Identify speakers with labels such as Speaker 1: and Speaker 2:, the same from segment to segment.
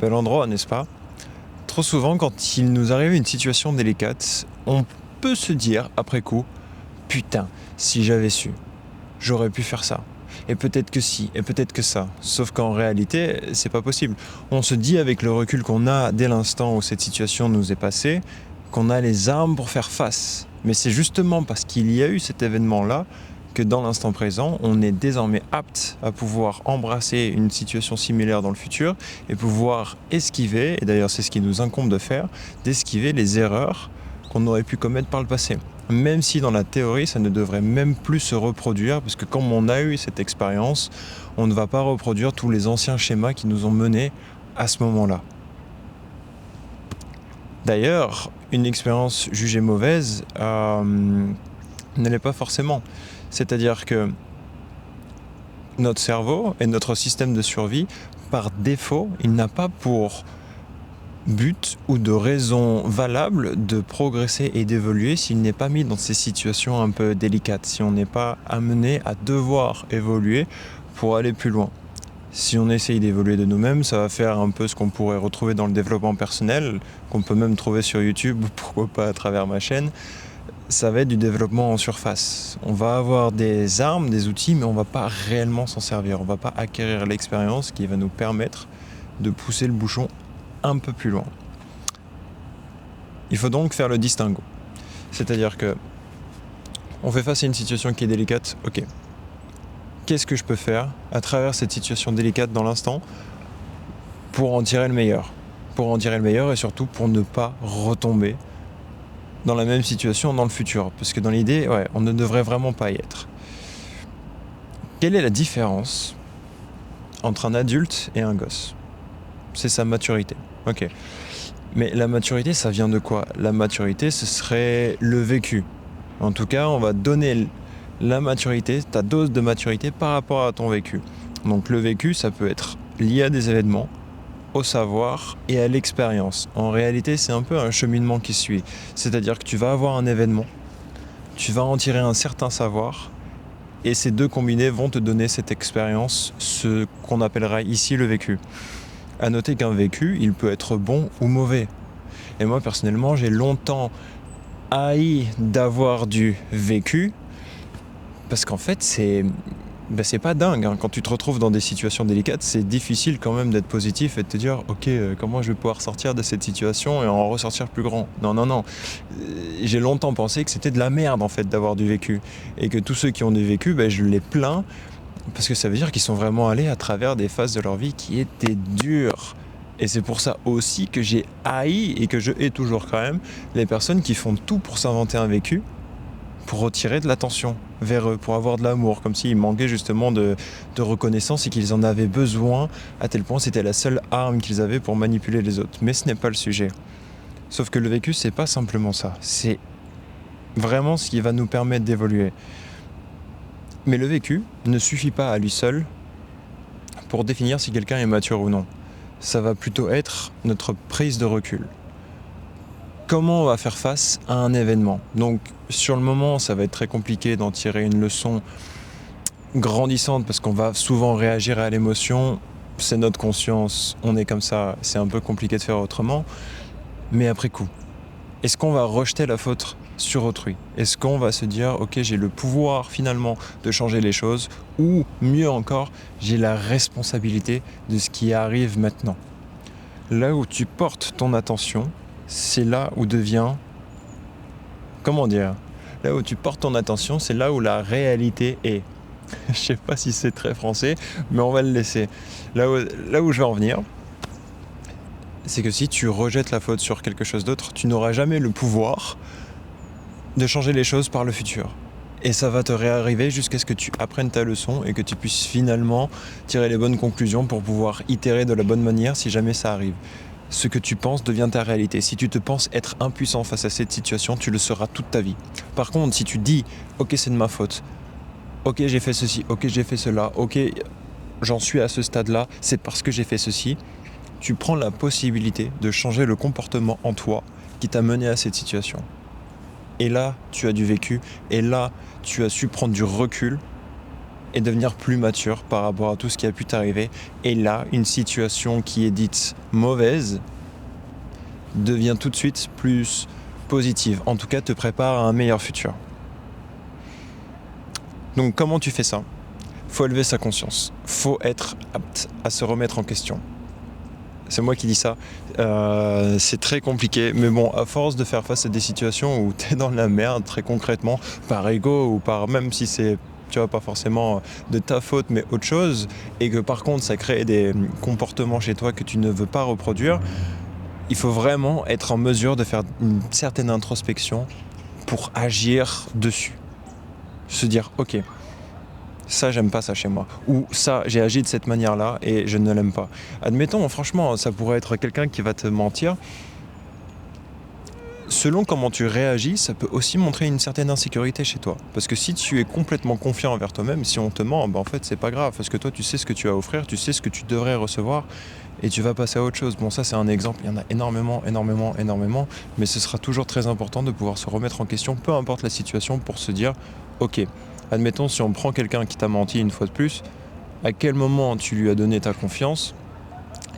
Speaker 1: Bel endroit, n'est-ce pas? Trop souvent, quand il nous arrive une situation délicate, on peut se dire, après coup, putain, si j'avais su, j'aurais pu faire ça. Et peut-être que si, et peut-être que ça. Sauf qu'en réalité, c'est pas possible. On se dit avec le recul qu'on a dès l'instant où cette situation nous est passée, qu'on a les armes pour faire face. Mais c'est justement parce qu'il y a eu cet événement-là que dans l'instant présent, on est désormais apte à pouvoir embrasser une situation similaire dans le futur et pouvoir esquiver, et d'ailleurs c'est ce qui nous incombe de faire, d'esquiver les erreurs qu'on aurait pu commettre par le passé. Même si dans la théorie, ça ne devrait même plus se reproduire, parce que comme on a eu cette expérience, on ne va pas reproduire tous les anciens schémas qui nous ont menés à ce moment-là. D'ailleurs, une expérience jugée mauvaise ne l'est pas forcément. C'est-à-dire que notre cerveau et notre système de survie, par défaut, il n'a pas pour but ou de raison valable de progresser et d'évoluer s'il n'est pas mis dans ces situations un peu délicates, si on n'est pas amené à devoir évoluer pour aller plus loin. Si on essaye d'évoluer de nous-mêmes, ça va faire un peu ce qu'on pourrait retrouver dans le développement personnel, qu'on peut même trouver sur YouTube ou pourquoi pas à travers ma chaîne. Ça va être du développement en surface. On va avoir des armes, des outils, mais on ne va pas réellement s'en servir. On ne va pas acquérir l'expérience qui va nous permettre de pousser le bouchon un peu plus loin. Il faut donc faire le distinguo. C'est-à-dire que on fait face à une situation qui est délicate, ok. Qu'est-ce que je peux faire à travers cette situation délicate dans l'instant pour en tirer le meilleur? Pour en tirer le meilleur et surtout pour ne pas retomber dans la même situation dans le futur. Parce que dans l'idée, on ne devrait vraiment pas y être. Quelle est la différence entre un adulte et un gosse? C'est sa maturité. Ok. Mais la maturité, ça vient de quoi? La maturité, ce serait le vécu. En tout cas, on va donner la maturité, ta dose de maturité par rapport à ton vécu. Donc le vécu, ça peut être lié à des événements, au savoir et à l'expérience. En réalité, c'est un peu un cheminement qui suit. C'est-à-dire que tu vas avoir un événement, tu vas en tirer un certain savoir, et ces deux combinés vont te donner cette expérience, ce qu'on appellera ici le vécu. À noter qu'un vécu, il peut être bon ou mauvais. Et moi, personnellement, j'ai longtemps haï d'avoir du vécu, parce qu'en fait, c'est pas dingue, hein. Quand tu te retrouves dans des situations délicates, c'est difficile quand même d'être positif et de te dire ok, comment je vais pouvoir sortir de cette situation et en ressortir plus grand. Non. J'ai longtemps pensé que c'était de la merde en fait d'avoir du vécu et que tous ceux qui ont du vécu, je les plains parce que ça veut dire qu'ils sont vraiment allés à travers des phases de leur vie qui étaient dures. Et c'est pour ça aussi que j'ai haï et que je hais toujours quand même les personnes qui font tout pour s'inventer un vécu, pour retirer de l'attention vers eux, pour avoir de l'amour, comme s'ils manquaient justement de reconnaissance et qu'ils en avaient besoin, à tel point c'était la seule arme qu'ils avaient pour manipuler les autres. Mais ce n'est pas le sujet. Sauf que le vécu, c'est pas simplement ça. C'est vraiment ce qui va nous permettre d'évoluer. Mais le vécu ne suffit pas à lui seul pour définir si quelqu'un est mature ou non. Ça va plutôt être notre prise de recul. Comment on va faire face à un événement? Donc sur le moment, ça va être très compliqué d'en tirer une leçon grandissante parce qu'on va souvent réagir à l'émotion. C'est notre conscience, on est comme ça, c'est un peu compliqué de faire autrement. Mais après coup, est-ce qu'on va rejeter la faute sur autrui? Est-ce qu'on va se dire ok, j'ai le pouvoir finalement de changer les choses, ou mieux encore, j'ai la responsabilité de ce qui arrive maintenant? Là où tu portes ton attention, c'est là où là où tu portes ton attention, c'est là où la réalité est. Je sais pas si c'est très français, mais on va le laisser. Là où je vais en venir, c'est que si tu rejettes la faute sur quelque chose d'autre, tu n'auras jamais le pouvoir de changer les choses par le futur. Et ça va te réarriver jusqu'à ce que tu apprennes ta leçon et que tu puisses finalement tirer les bonnes conclusions pour pouvoir itérer de la bonne manière si jamais ça arrive. Ce que tu penses devient ta réalité. Si tu te penses être impuissant face à cette situation, tu le seras toute ta vie. Par contre, si tu dis « Ok, c'est de ma faute. Ok, j'ai fait ceci. Ok, j'ai fait cela. Ok, j'en suis à ce stade-là. C'est parce que j'ai fait ceci. » Tu prends la possibilité de changer le comportement en toi qui t'a mené à cette situation. Et là, tu as du vécu. Et là, tu as su prendre du recul et devenir plus mature par rapport à tout ce qui a pu t'arriver. Et là, une situation qui est dite mauvaise devient tout de suite plus positive. En tout cas, te prépare à un meilleur futur. Donc comment tu fais ça ? Faut élever sa conscience. Faut être apte à se remettre en question. C'est moi qui dis ça. C'est très compliqué. Mais bon, à force de faire face à des situations où tu es dans la merde, très concrètement, par ego ou par même si c'est, tu vois, pas forcément de ta faute, mais autre chose, et que par contre ça crée des comportements chez toi que tu ne veux pas reproduire, il faut vraiment être en mesure de faire une certaine introspection pour agir dessus. Se dire, ok, ça j'aime pas ça chez moi, ou ça j'ai agi de cette manière-là et je ne l'aime pas. Admettons, franchement, ça pourrait être quelqu'un qui va te mentir. Selon comment tu réagis, ça peut aussi montrer une certaine insécurité chez toi. Parce que si tu es complètement confiant envers toi-même, si on te ment, en fait c'est pas grave, parce que toi tu sais ce que tu as à offrir, tu sais ce que tu devrais recevoir, et tu vas passer à autre chose. Bon, ça c'est un exemple, il y en a énormément, mais ce sera toujours très important de pouvoir se remettre en question, peu importe la situation, pour se dire, ok, admettons si on prend quelqu'un qui t'a menti une fois de plus, à quel moment tu lui as donné ta confiance,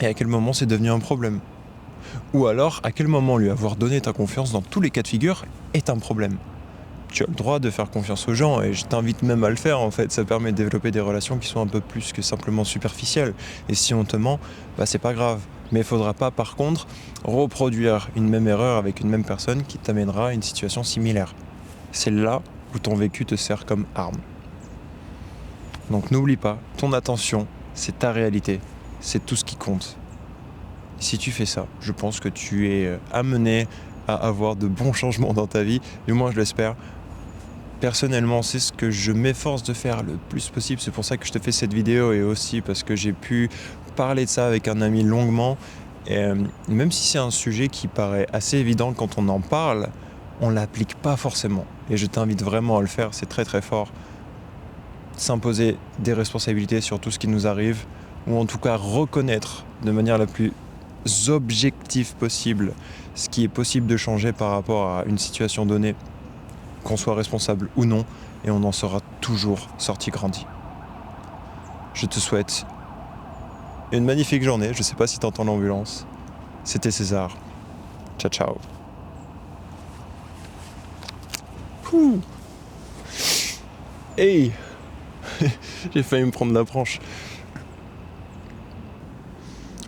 Speaker 1: et à quel moment c'est devenu un problème. Ou alors, à quel moment lui avoir donné ta confiance dans tous les cas de figure est un problème. Tu as le droit de faire confiance aux gens et je t'invite même à le faire en fait. Ça permet de développer des relations qui sont un peu plus que simplement superficielles. Et si on te ment, c'est pas grave. Mais il faudra pas par contre reproduire une même erreur avec une même personne qui t'amènera à une situation similaire. C'est là où ton vécu te sert comme arme. Donc n'oublie pas, ton attention, c'est ta réalité. C'est tout ce qui compte. Si tu fais ça, je pense que tu es amené à avoir de bons changements dans ta vie, du moins je l'espère. Personnellement, c'est ce que je m'efforce de faire le plus possible, c'est pour ça que je te fais cette vidéo et aussi parce que j'ai pu parler de ça avec un ami longuement. Et même si c'est un sujet qui paraît assez évident quand on en parle, on ne l'applique pas forcément. Et je t'invite vraiment à le faire, c'est très très fort. S'imposer des responsabilités sur tout ce qui nous arrive, ou en tout cas reconnaître de manière la plus objectif possible ce qui est possible de changer par rapport à une situation donnée, qu'on soit responsable ou non, et on en sera toujours sorti grandi. Je te souhaite une magnifique journée. Je sais pas si tu entends l'ambulance. C'était César. Ciao ciao. Ouh. Hey. J'ai failli me prendre la branche.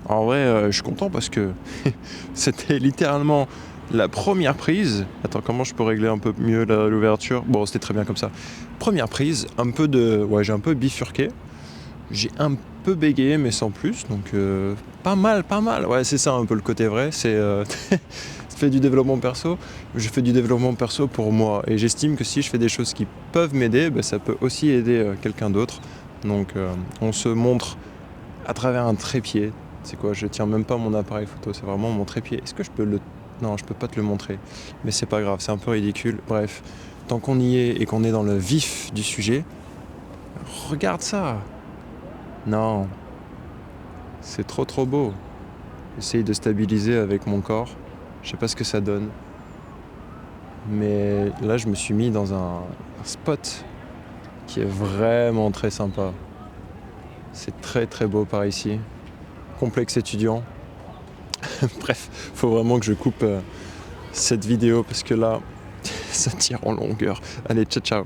Speaker 1: En vrai, je suis content parce que c'était littéralement la première prise. Attends, comment je peux régler un peu mieux l'ouverture ? Bon, c'était très bien comme ça. Première prise, j'ai un peu bifurqué. J'ai un peu bégayé, mais sans plus. Donc, pas mal. Ouais, c'est ça un peu le côté vrai. C'est fais du développement perso. Je fais du développement perso pour moi. Et j'estime que si je fais des choses qui peuvent m'aider, ça peut aussi aider quelqu'un d'autre. Donc, on se montre à travers un trépied. C'est quoi ? Je tiens même pas mon appareil photo, c'est vraiment mon trépied. Est-ce que je peux le... Non, je peux pas te le montrer. Mais c'est pas grave, c'est un peu ridicule. Bref, tant qu'on y est et qu'on est dans le vif du sujet, regarde ça. Non, c'est trop beau. J'essaye de stabiliser avec mon corps. Je sais pas ce que ça donne. Mais là, je me suis mis dans un spot qui est vraiment très sympa. C'est très beau par ici. Complexe étudiant. Bref, faut vraiment que je coupe cette vidéo parce que là, ça tire en longueur. Allez, ciao.